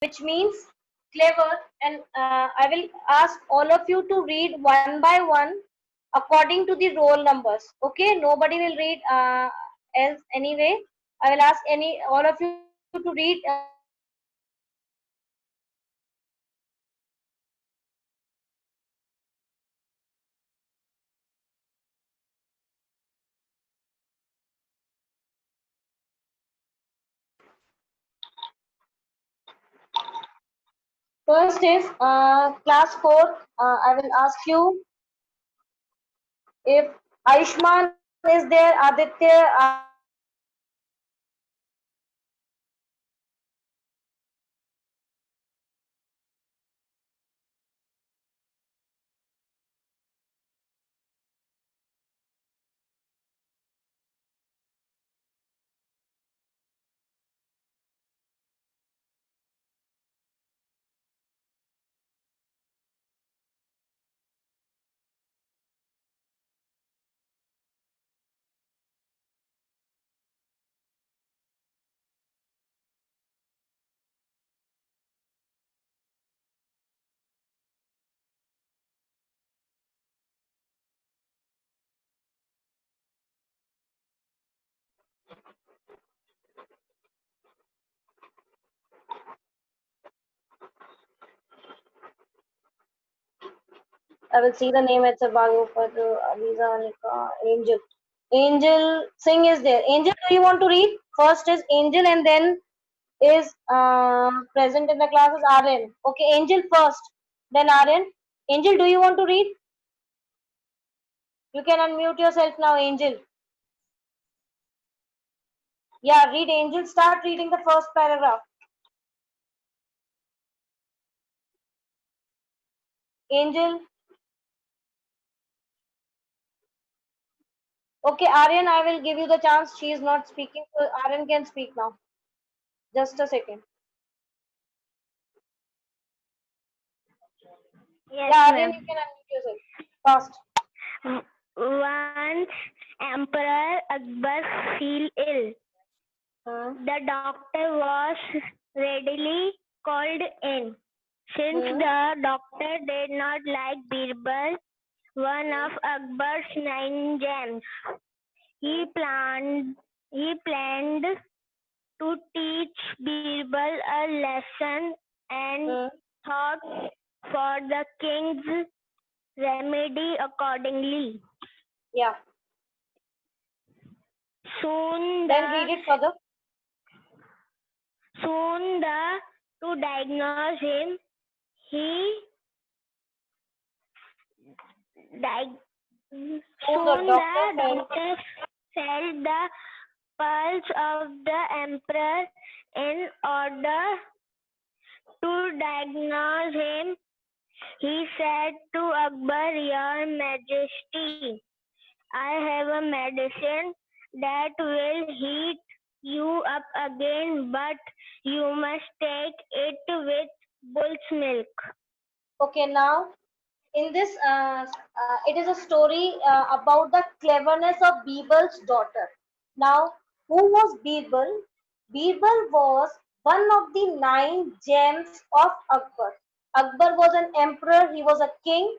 which means clever. And I will ask all of you to read one by one according to the roll numbers. Okay, nobody will read else anyway. I will ask any all of you to read according to the roll numbers. Okay, first is class 4. I will ask you if Aishman is there, Aditya, Aryan, Akshay, Adarsh, I will see the name. It's a Bagupar, Aliza, Anika, Angel. Angel Singh is there. Angel, do you want to read? First is Angel, and then is present in the class is Aryan. Okay, Angel first, then Aryan. Angel, do you want to read? You can unmute yourself now, Angel. Yeah, read Angel. Start reading the first paragraph. Angel. Okay, Aryan, I will give you the chance. She is not speaking, so Aryan can speak now. Just a second. Yes, Yeah, Aryan, ma'am. you can unmute yourself. Fast. Once Emperor Akbar fell ill. Hmm. The doctor was readily called in. Since Hmm. the doctor did not like Birbal, one of Akbar's 9 gems, he planned to teach Birbal a lesson and Hmm. thought for the king's remedy accordingly. Yeah. Soon Then the read it further. soon the to diagnose him, he diag- So the soon the doctor felt. doctor felt the pulse of the emperor in order to diagnose him. He said to Akbar, Your Majesty, I have a medicine that will heat you up again, but you must take it with bull's milk. Okay, now in this, it is a story about the cleverness of Birbal's daughter. Now, who was Birbal? Birbal was one of the 9 gems of Akbar. Akbar was an emperor, he was a king,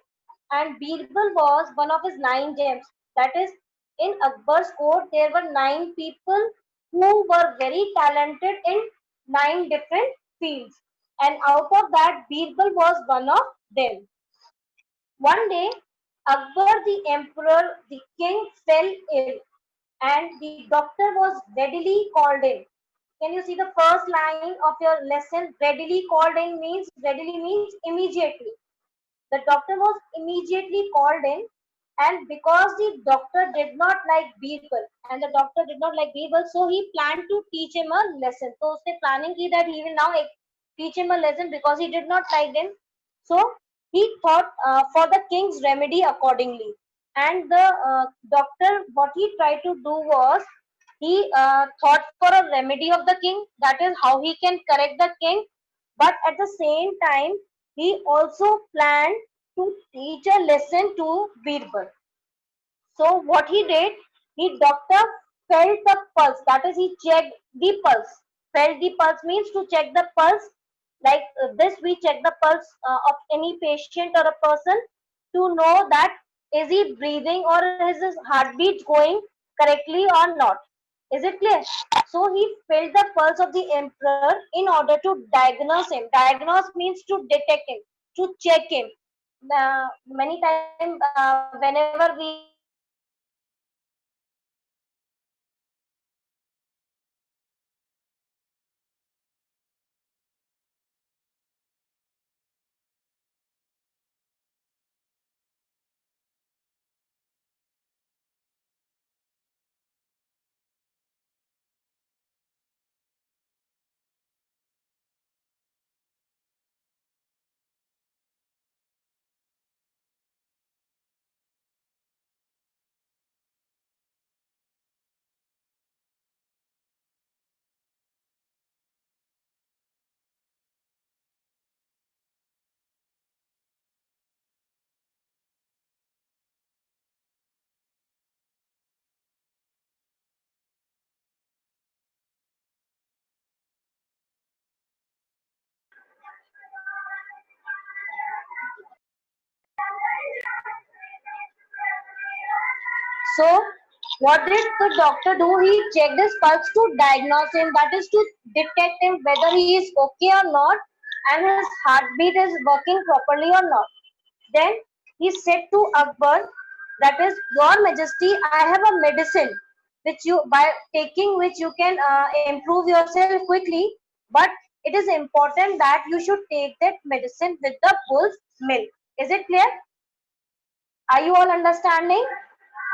and Birbal was one of his 9 gems. That is, in Akbar's court, there were 9 people who were very talented in 9 different fields. And out of that, Birbal was one of them. One day, Akbar the emperor, the king fell ill, and the doctor was readily called in. Can you see the first line of your lesson? Readily called in means readily means immediately. The doctor was immediately called in, and because the doctor did not like Birbal, and the doctor did not like Birbal, so he planned to teach him a lesson. So उसने planning की that he will now teach him a lesson because he did not like him. So he thought for the king's remedy accordingly. And the doctor, what he tried to do was he thought for a remedy of the king. That is how he can correct the king. But at the same time, he also planned to teach a lesson to Birbal. So what he did, he doctor felt the pulse. That is, he checked the pulse. Felt the pulse means to check the pulse. Like this, we check the pulse of any patient or a person to know that is he breathing or is his heartbeat going correctly or not. Is it clear? So he felt the pulse of the emperor in order to diagnose him. Diagnose means to detect him, to check him. Many times, whenever we So, what did the doctor do? He checked his pulse to diagnose him, that is to detect him whether he is okay or not, and his heartbeat is working properly or not. Then he said to Akbar, that is, Your Majesty, I have a medicine which you, by taking which you can improve yourself quickly, but it is important that you should take that medicine with the bull's milk. Is it clear? Are you all understanding?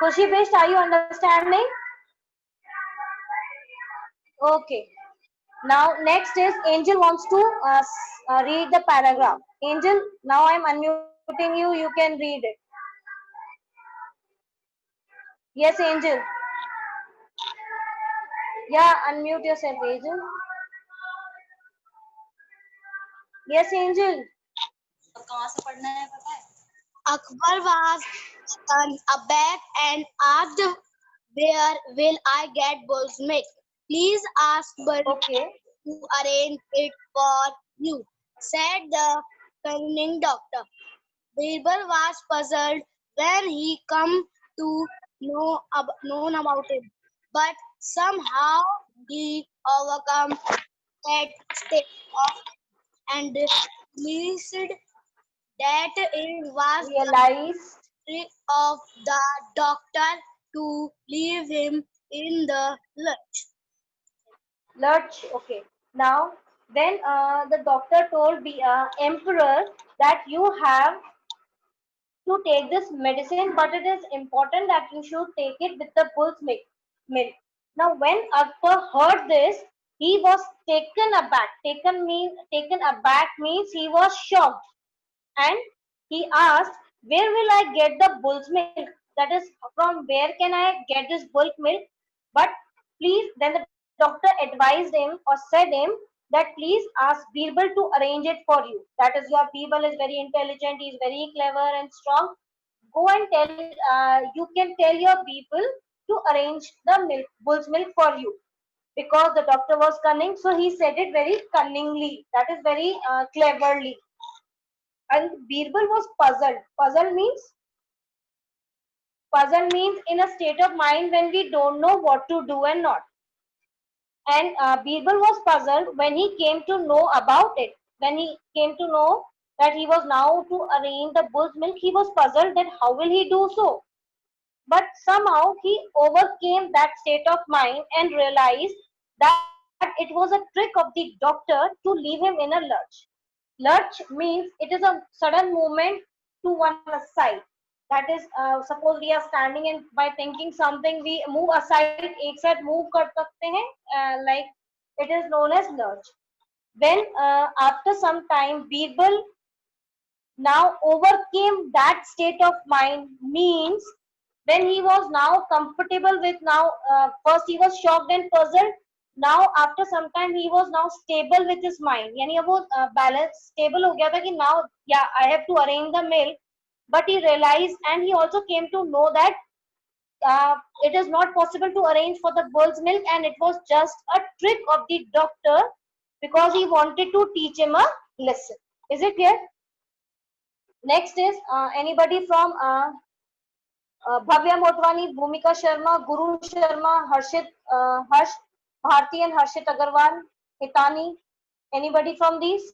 Khushi Best, are you understanding? Okay. Now next is Angel wants to read the paragraph. Angel, now I am unmuting you. You can read it. Yes, Angel. Yeah, unmute yourself, Angel. Yes, Angel. Akbar was taken aback and asked, Where will I get bull's milk? Please ask Bari Okay. to arrange it for you, said the cunning doctor. Birbal was puzzled when he come to know about it, but somehow he overcome that state of and realized that it was the Realized. trick of the doctor to leave him in the lurch. Lurch. Okay. Now, then the doctor told the emperor that you have to take this medicine, but it is important that you should take it with the bull's milk. Now, when Akbar heard this, he was taken aback. Taken aback means he was shocked, and he asked, "Where will I get the bull's milk? That is, from where can I get this bull milk?" But please, then the doctor advised him or said him that please ask Birbal to arrange it for you. That is, your Birbal is very intelligent, he is very clever and strong. Go and tell, you can tell your people to arrange the bull's milk for you. Because the doctor was cunning, so he said it very cunningly. That is very cleverly. And Birbal was puzzled. Puzzled means in a state of mind when we don't know what to do and not. And Birbal was puzzled when he came to know about it. When he came to know that he was now to arrange the bull's milk, he was puzzled that how will he do so? But somehow he overcame that state of mind and realized that it was a trick of the doctor to leave him in a lurch. Lurch means it is a sudden movement to one side. That is, suppose we are standing and by thinking something, we move aside, एक side move कर सकते हैं, like it is known as lurch. When after some time, Birbal now overcame that state of mind means when he was now comfortable with now first he was shocked and puzzled, now after some time he was now stable with his mind, यानी अब वो balance stable हो गया था कि now yeah I have to arrange the milk, but he realized and he also came to know that it is not possible to arrange for the bull's milk and it was just a trick of the doctor because he wanted to teach him a listen. Is it clear? Next is anybody from Bhavya Motwani, Bhumika Sharma, Guru Sharma, Harsh Bharti and Harshit Agarwal, Hitani. Anybody from these?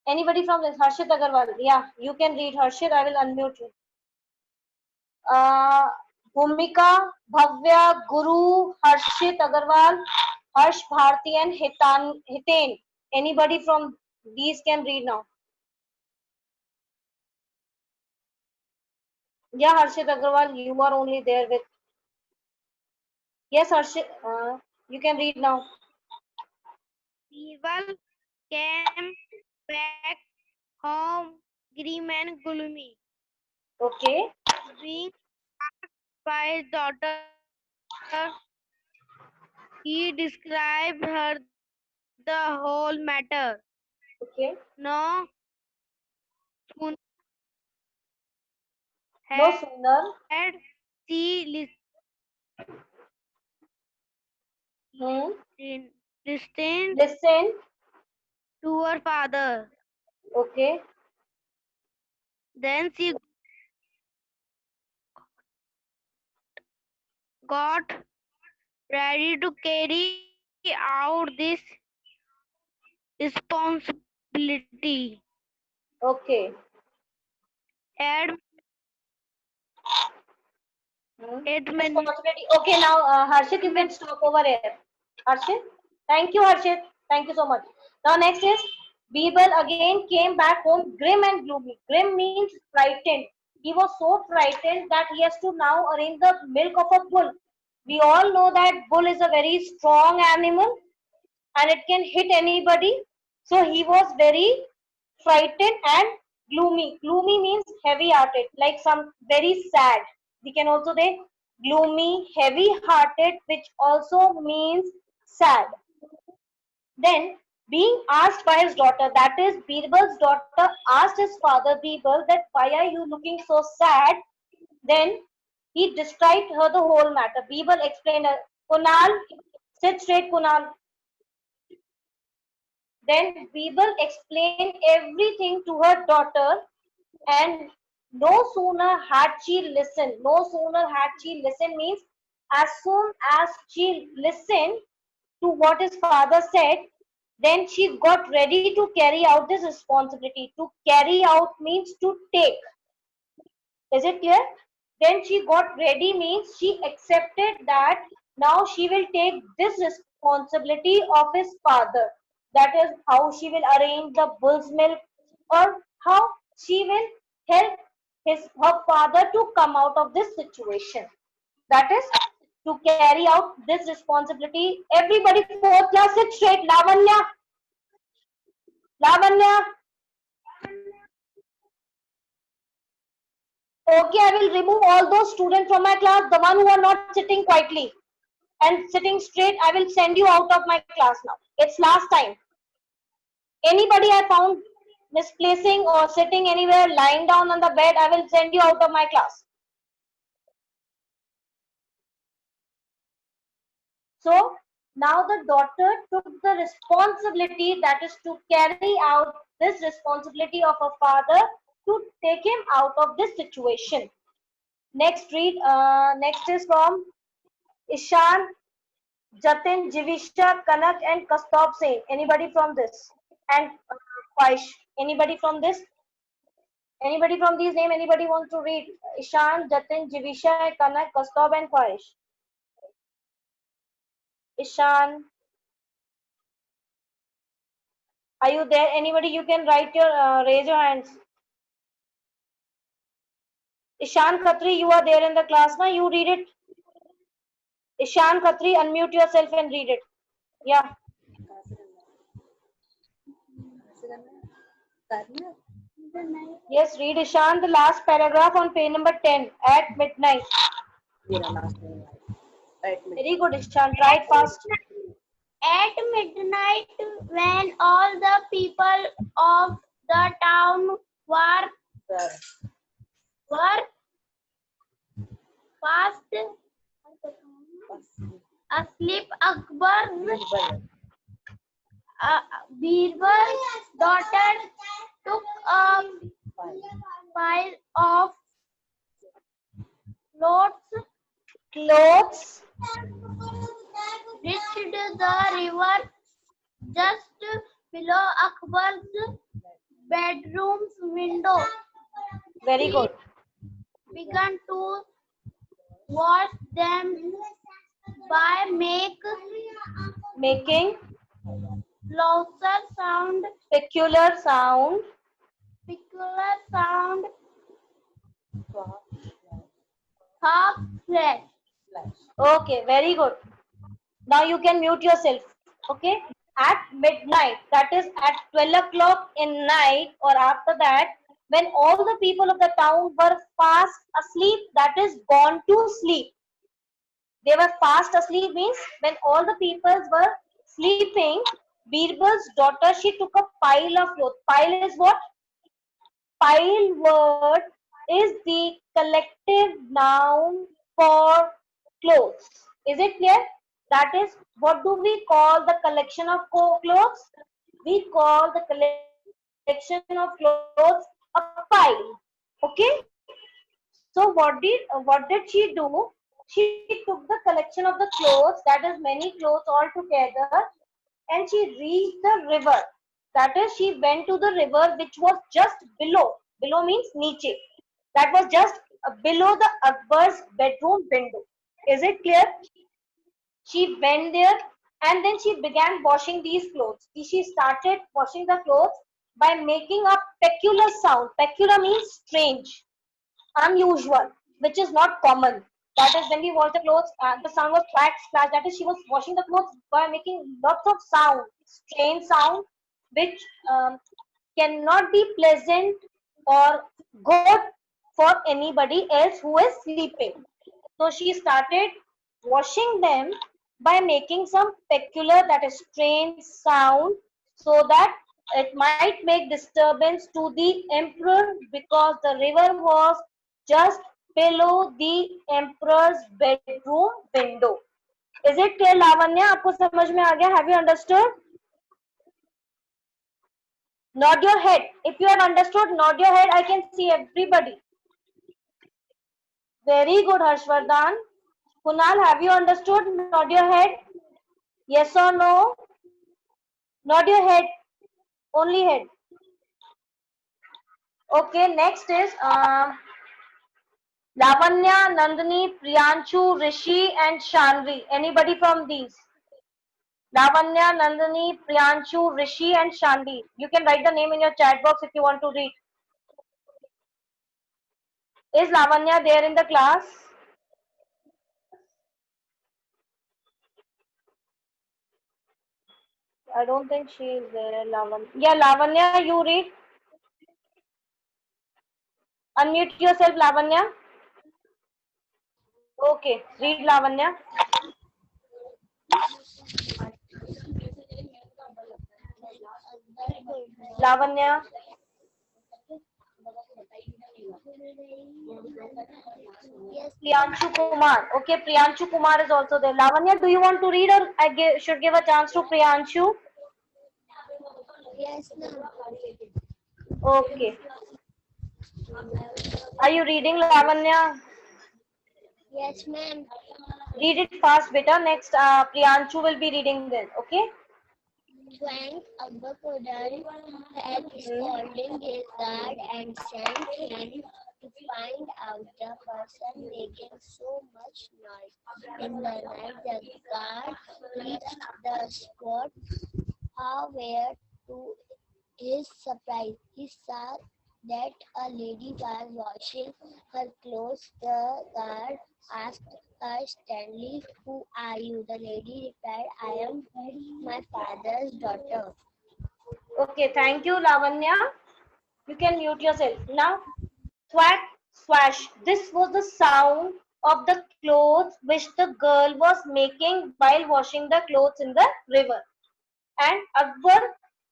Anybody from this? Harshit Agarwal. Yeah, you can read Harshit. I will unmute you. Bhumika, Bhavya, Guru, Harshit Agarwal, Harsh Bharti and Hitain. Anybody from these can read now. Yeah, Harshit Agarwal, you are only there with. Yes, Harshit, you can read now. Birbal came back home grim and gloomy. Okay. Being asked by his daughter, he described her the whole matter. Okay. No sooner No had sooner. she Hmm. listened Listen. to her father. Okay. Then she got ready to carry out this responsibility. Okay. Ad, admin, Responsibility. Okay, now Harshit, you can stop over here. Harshit, thank you, Harshit. Thank you so much. Now next is Birbal again came back home grim and gloomy. Grim means frightened. He was so frightened that he has to now arrange the milk of a bull. We all know that bull is a very strong animal and it can hit anybody. So he was very frightened and gloomy. Gloomy means heavy hearted, like some very sad. We can also say gloomy, heavy hearted, which also means sad. Then, being asked by his daughter, that is Birbal's daughter, asked his father Birbal that why are you looking so sad? Then he described her the whole matter. Birbal explained her, Kunal, sit straight, Kunal. Then Birbal explained everything to her daughter, and no sooner had she listened, means as soon as she listened to what his father said, then she got ready to carry out this responsibility. To carry out means to take. Is it clear? Then she got ready means she accepted that now she will take this responsibility of his father. That is how she will arrange the bull's milk, or how she will help her father to come out of this situation. That is to carry out this responsibility. Everybody, fourth class, sit straight. Lavanya, Lavanya. Okay, I will remove all those students from my class, the one who are not sitting quietly and sitting straight. I will send you out of my class now. It's last time. Anybody I found misplacing or sitting anywhere, lying down on the bed, I will send you out of my class. So now the daughter took the responsibility, that is to carry out this responsibility of a father to take him out of this situation. Next read. Next is from Ishan, Jatin, Jivisha, Kanak, and Kastop Singh. Anybody from this? And Paish. Anybody from this? Anybody from these name? Anybody want to read? Ishan, Jatin, Jivisha, Kanak, Kastop, and Paish. Ishan, are you there? Anybody? You can write your raise your hands. Ishan Khatri, you are there in the class now. You read it. Ishan Khatri, unmute yourself and read it. Yeah. Yes, read Ishan, the last paragraph on page number 10 at midnight. Very good, Ishan. Try it fast. At midnight, when all the people of the town were fast asleep, Akbar's Birbal's daughter took a pile of clothes, reached the river just below Akbar's bedroom's window. Very good. Began to wash them by Making closer sound, peculiar sound. peculiar sound, half flesh. Okay, very good. Now you can mute yourself. Okay. At midnight, that is at 12 o'clock in night, or after that, when all the people of the town were fast asleep, that is gone to sleep. They were fast asleep means when all the people were sleeping, Birbal's daughter, she took a pile of clothes. Pile is what? Pile word is the collective noun for clothes. Is it clear? That is, what do we call the collection of clothes? We call the collection of clothes a pile. Okay? So what did she do? She took the collection of the clothes, that is many clothes all together, and she reached the river. That is, she went to the river which was just below. Below means niche. That was just below the Akbar's bedroom window. Is it clear? She went there and then she began washing these clothes. She started washing the clothes by making a peculiar sound. Peculiar means strange, unusual, which is not common. That is when we wash the clothes, the sound was splash, splash. That is, she was washing the clothes by making lots of sound, strange sound, which cannot be pleasant or good for anybody else who is sleeping. So she started washing them by making some peculiar, that is strange sound, so that it might make disturbance to the emperor, because the river was just below the emperor's bedroom window. Is it clear, Lavanya? आपको समझ में आ गया? Have you understood? Nod your head. If you have understood, nod your head. I can see everybody. Very good, Harshvardhan. Kunal, have you understood? Nod your head. Yes or no? Nod your head. Only head. Okay, next is Lavanya, Nandini, Priyanshu, Rishi, and Shanvi. Anybody from these? Lavanya, Nandini, Priyanshu, Rishi, and Shanvi. You can write the name in your chat box if you want to read. Is Lavanya there in the class? I don't think she is there, Lavanya. Yeah, Lavanya, you read. Unmute yourself, Lavanya. Okay, read Lavanya. Lavanya. Yes, Priyanshu Kumar. Okay, Priyanshu Kumar is also there. Lavanya, do you want to read, or should give a chance to Priyanshu? yes, ma'am. Okay. Are you reading, Lavanya? Yes, ma'am. Read it fast, beta. Next, Priyanshu will be reading then. Okay? Frank Abbakudan had scolding his guard and sent him to find out the person making so much noise. In the night, the guard reached the spot. However, to his surprise, he saw that a lady was washing her clothes. The guard asked her sternly, "Who are you?" The lady replied, "I am my father's daughter." Okay, thank you, Lavanya. You can mute yourself. Now, thwack, swash. This was the sound of the clothes which the girl was making while washing the clothes in the river. And Akbar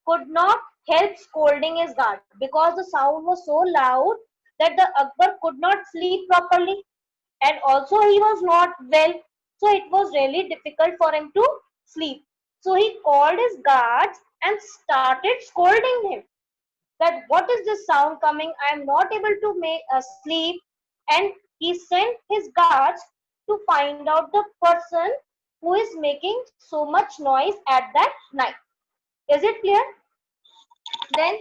could not help scolding his guard because the sound was so loud that the Akbar could not sleep properly, and also he was not well, so it was really difficult for him to sleep. So he called his guards and started scolding him that what is this sound coming? I am not able to make sleep. And he sent his guards to find out the person who is making so much noise at that night. Is it clear? Then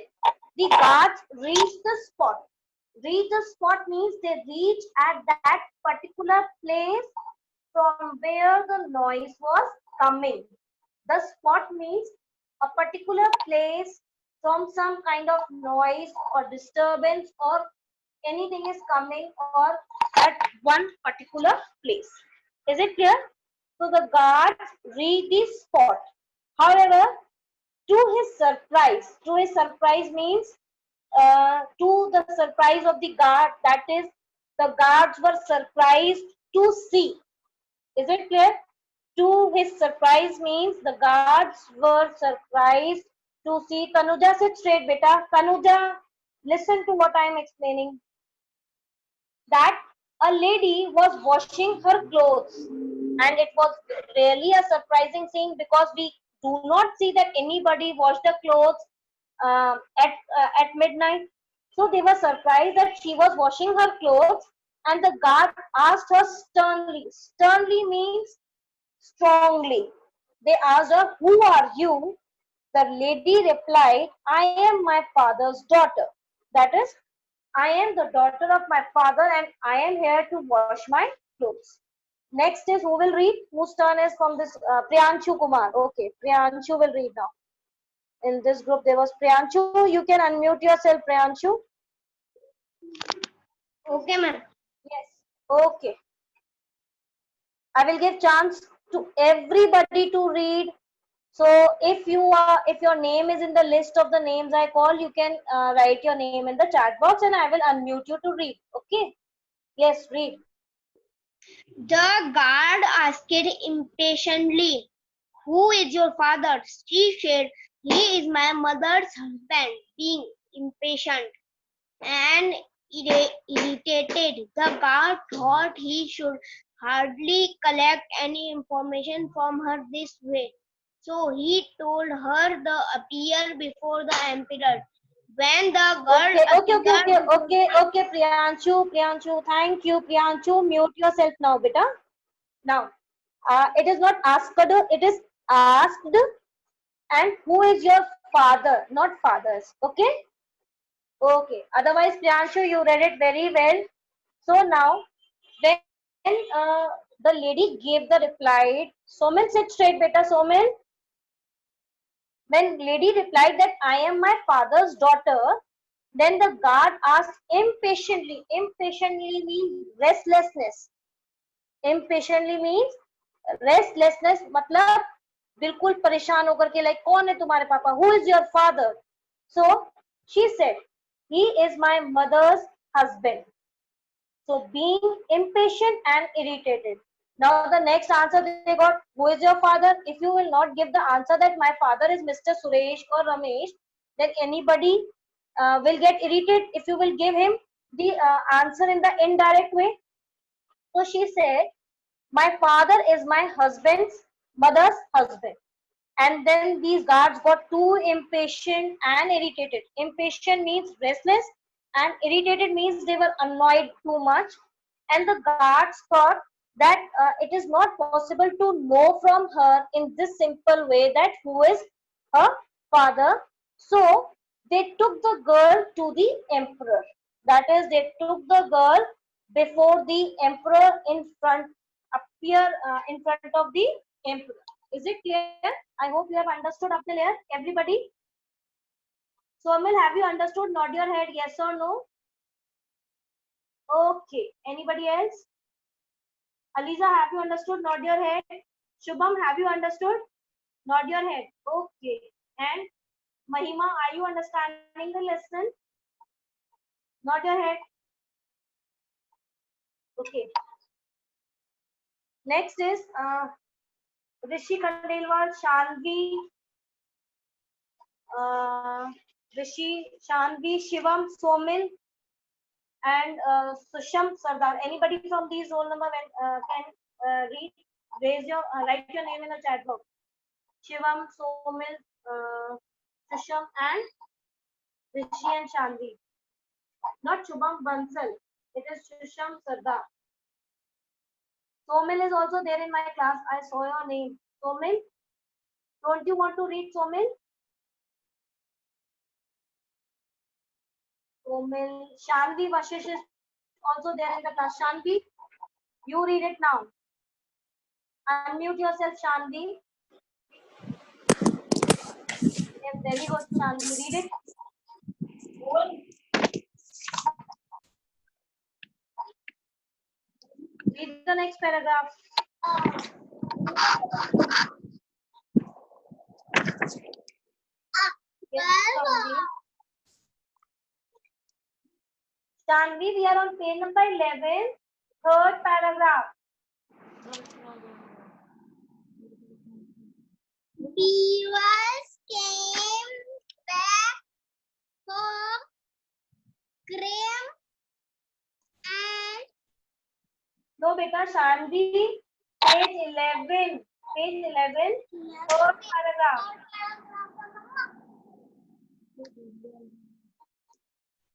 the guards reached the spot. Reach the spot means they reach at that particular place from where the noise was coming. The spot means a particular place from some kind of noise or disturbance or anything is coming or at one particular place. Is it clear? So the guards reach the spot. However, to his surprise means to the surprise of the guard, that is, the guards were surprised to see. Is it clear? To his surprise means the guards were surprised to see. Tanuja, sit straight, beta. Tanuja, listen to what I am explaining. That a lady was washing her clothes, and it was really a surprising scene because we do not see that anybody wash the clothes at midnight. So they were surprised that she was washing her clothes, and the guard asked her sternly. Sternly means strongly. They asked her, "Who are you?" The lady replied, "I am my father's daughter." That is, I am the daughter of my father and I am here to wash my clothes. Next is who will read? Whose turn is from this? Priyanshu Kumar. Okay, Priyanshu will read now. In this group, there was Priyanshu. You can unmute yourself, Priyanshu. Okay, ma'am. Yes. Okay. I will give chance to everybody to read. So if your name is in the list of the names I call, you can write your name in the chat box and I will unmute you to read. Okay. Yes, read. The guard asked impatiently, "Who is your father?" She said, "He is my mother's husband." Being impatient and irritated, the guard thought he should hardly collect any information from her this way. So he told her to appear before the emperor. When the girl Okay, Priyanshu, thank you, Priyanshu. Mute yourself now, beta. Now, it is not asked, it is asked, and who is your father, not fathers. Okay? Okay. Otherwise, Priyanshu, you read it very well. So now, when the lady gave the reply, Somin, sit straight, beta, Somin. When lady replied that I am my father's daughter, then the guard asked impatiently. Impatiently means restlessness. Impatiently means restlessness, मतलब बिल्कुल परेशान होकर के like कौन है तुम्हारे पापा? Who is your father? So she said, he is my mother's husband. So being impatient and irritated. Now the next answer they got, who is your father? If you will not give the answer that my father is Mr. Suresh or Ramesh, then anybody will get irritated if you will give him the answer in the indirect way. So she said, my father is my husband's mother's husband. And then these guards got too impatient and irritated. Impatient means restless, and irritated means they were annoyed too much. And the guards thought that it is not possible to know from her in this simple way that who is her father. So they took the girl to the emperor. That is, they took the girl before the emperor appear in front of the emperor. Is it clear? I hope you have understood up till here, everybody. Somil, have you understood? Nod your head, yes or no? Okay. Anybody else? Aliza, have you understood? Nod your head. Shubham, have you understood? Nod your head. Okay. And Mahima, are you understanding the lesson? Nod your head. Okay. Next is Rishi Kandelwal, Shanvi, Rishi, Shanvi, Shivam, Somil, and Susham Sardar. Anybody from these roll number can read? Write your name in the chat box. Shivam, Somil, Shusham and Rishi and Shanvi. Not Shubham Bansal. It is Shusham Sardar. Somil is also there in my class. I saw your name. Somil, don't you want to read Somil? Somil. Shanvi Vashish is also there in the class. Shanvi, you read it now. Unmute yourself, Shanvi. Yes, very good, Shanvi. Read it. Read the next paragraph. Yes, Shanvi. Shanvi, we are on page number 11, third paragraph. Beavers came back home, grim and No, beta, Shanvi, page 11. Page 11, third paragraph.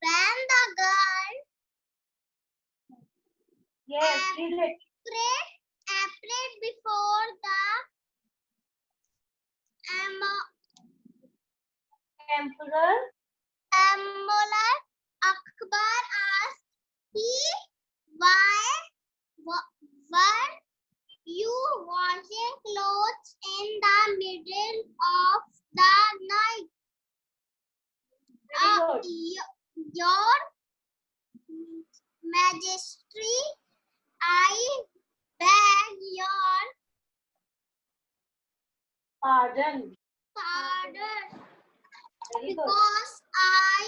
when the girl Yes, read it. appeared before the Emperor. Amollar, Akbar asked he, why were you washing clothes in the middle of the night? Very good. Your Majesty, I beg your Pardon. pardon Very good. because I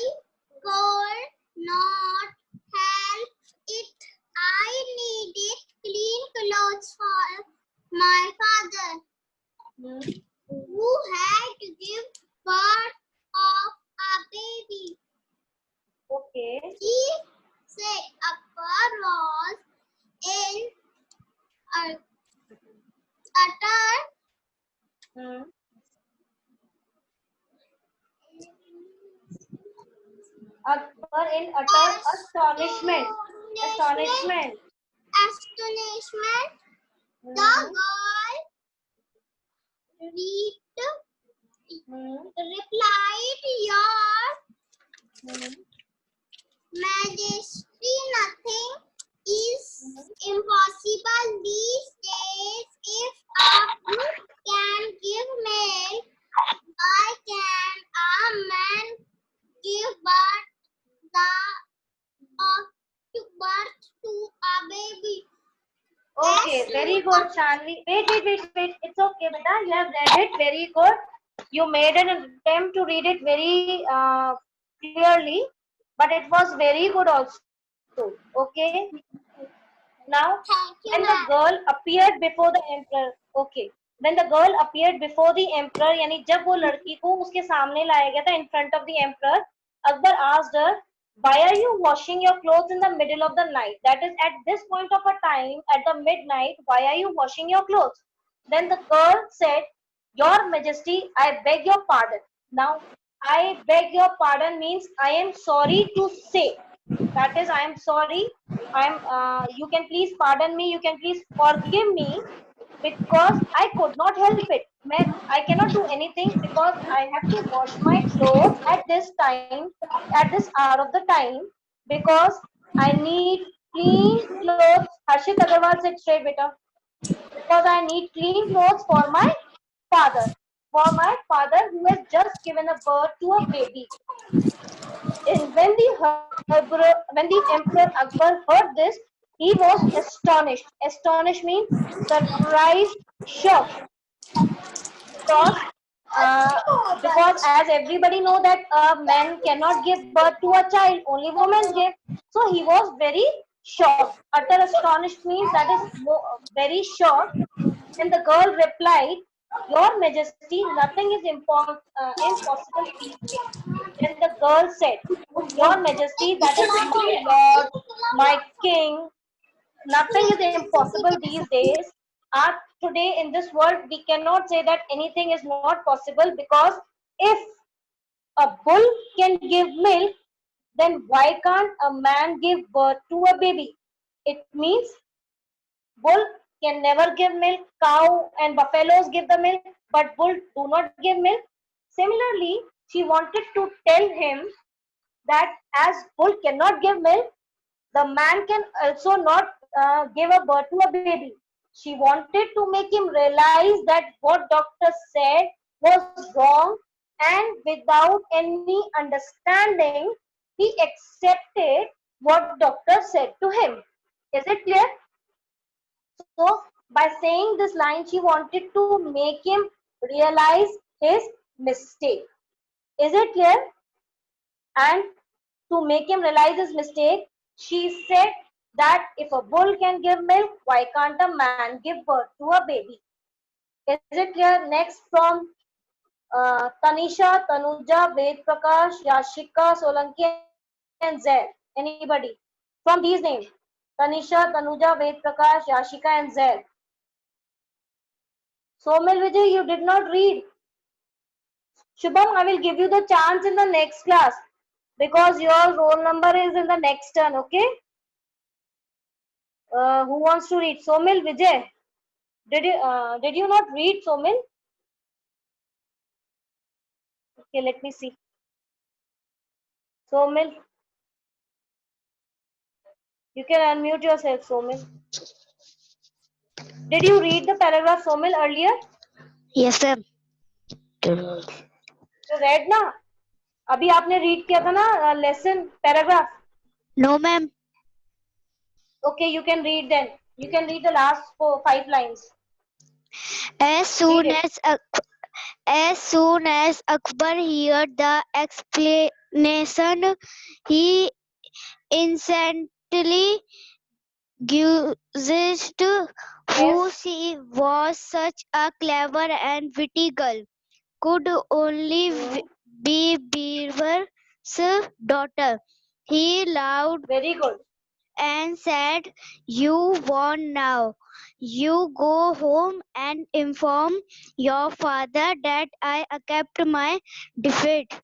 could not help it. I needed clean clothes for my father, who had to give birth of a baby. Okay. He said Akbar was in utter Akbar in utter astonishment. Astonishment. astonishment. The girl replied, Your Majesty, nothing is impossible these days. If a brook can give milk, why can a man give birth to a baby? Okay, very good, Shanvi. Wait. It's okay, beta. You have read it very good. You made an attempt to read it very clearly, but it was very good also. Okay. Now, Thank you, when the ma'am. girl appeared before the emperor, okay. When the girl appeared before the emperor, यानी जब वो लड़की को उसके सामने लाया गया था in front of the emperor, Akbar asked her, why are you washing your clothes in the middle of the night? That is, at this point of a time, at the midnight, why are you washing your clothes? Then the girl said, Your Majesty, I beg your pardon. Now, I beg your pardon means I am sorry to say. That is, I am sorry. You can please pardon me. You can please forgive me because I could not help it. I cannot do anything because I have to wash my clothes at this time, at this hour of the time, because I need clean clothes. Harshit Agarwal said straight, beta. Because I need clean clothes father, for my father who has just given a birth to a baby. And when the Emperor Akbar heard this, he was astonished. Astonished means surprised, shocked, because as everybody know that men cannot give birth to a child, only women give. So he was very shocked. Utter astonished means that is very shocked. And the girl replied, Your Majesty, nothing is impossible these days. Then the girl said, Your Majesty, that is my lord, my king, nothing is impossible these days. Today in this world, we cannot say that anything is not possible because if a bull can give milk, then why can't a man give birth to a baby? It means bull can never give milk, cow and buffaloes give the milk, but bull do not give milk. Similarly, she wanted to tell him that as bull cannot give milk, the man can also not give a birth to a baby. She wanted to make him realize that what doctor said was wrong, and without any understanding, he accepted what doctor said to him. Is it clear? So, by saying this line, she wanted to make him realize his mistake. Is it clear? And to make him realize his mistake, she said that if a bull can give milk, why can't a man give birth to a baby? Is it clear? Next from Tanisha, Tanuja, Ved Prakash, Yashika, Solanki, and Zaid. Anybody from these names? Tanisha, Tanuja, Ved Prakash, Yashika, and Zaid. Somil Vijay, you did not read. Shubham, I will give you the chance in the next class because your roll number is in the next turn, okay? Who wants to read? Somil, Vijay. Did you not read, Somil? Okay, let me see. Somil, you can unmute yourself, Somil. Did you read the paragraph, Somil, earlier? Yes, ma'am. तो read ना? अभी आपने read किया था ना lesson paragraph. No, ma'am. Okay, you can read then. You can read the last 5 lines. As soon Read it. as soon as Akbar heard the explanation, he instantly guessed who Yes. she was. Such a clever and witty girl could only Hmm. be Birbar's daughter. He laughed Very good. and said, "You won now. You go home and inform your father that I accept my defeat."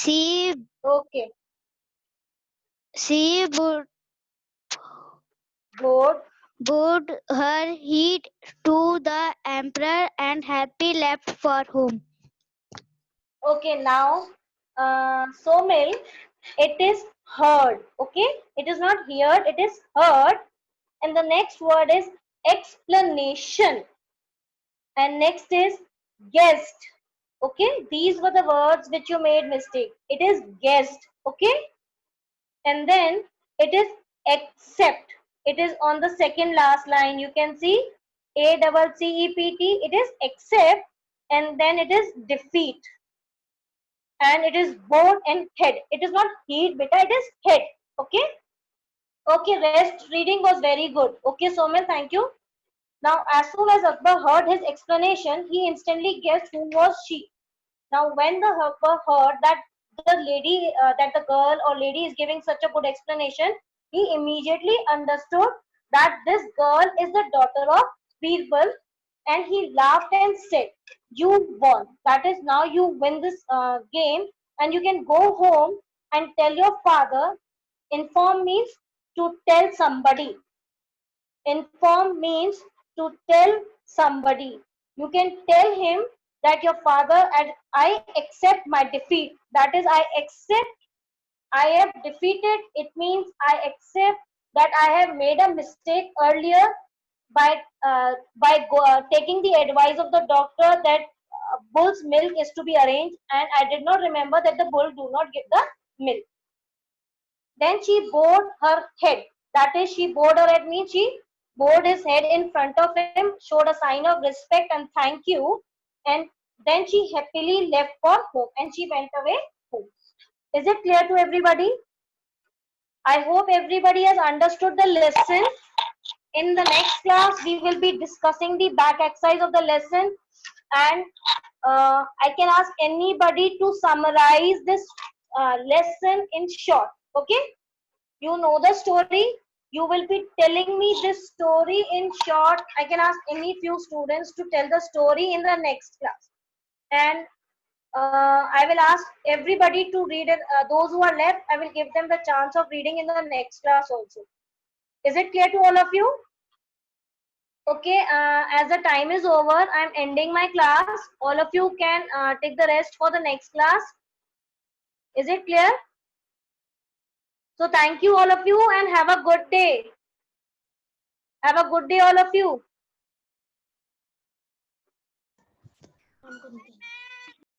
She, Okay. she Good. bowed her head to the emperor and happy left for home. Okay, now, Somil, it is heard. Okay, it is not heard, it is heard. And the next word is explanation. And next is guessed. Okay, these were the words which you made mistake. It is guessed. Okay, and then it is accept. It is on the second last line. You can see ACCEPT. It is accept, and then it is defeat. And it is board and head. It is not heat, beta, it is head. Okay. Okay, rest reading was very good. Okay, Somil, thank you. Now, as soon as Akbar heard his explanation, he instantly guessed who was she. Now, when the Akbar heard that the lady, that the girl or lady is giving such a good explanation, he immediately understood that this girl is the daughter of Birbal, and he laughed and said, "You won. That is, now you win this game, and you can go home and tell your father." Inform means to tell somebody. Inform means to tell somebody. You can tell him that your father and I accept my defeat. That is, I accept I have defeated. It means I accept that I have made a mistake earlier by taking the advice of the doctor that bull's milk is to be arranged, and I did not remember that the bull do not give the milk. Then she bowed her head. That is, she bowed her head means she bowed his head in front of him, showed a sign of respect and thank you, and then she happily left for home and she went away home. Is it clear to everybody? I hope everybody has understood the lesson. In the next class, we will be discussing the back exercise of the lesson, and I can ask anybody to summarize this lesson in short. Okay? You know the story. You will be telling me this story in short. I can ask any few students to tell the story in the next class. And I will ask everybody to read it. Those who are left, I will give them the chance of reading in the next class also. Is it clear to all of you? Okay, as the time is over, I'm ending my class. All of you can take the rest for the next class. Is it clear? So thank you all of you and have a good day. Have a good day all of you.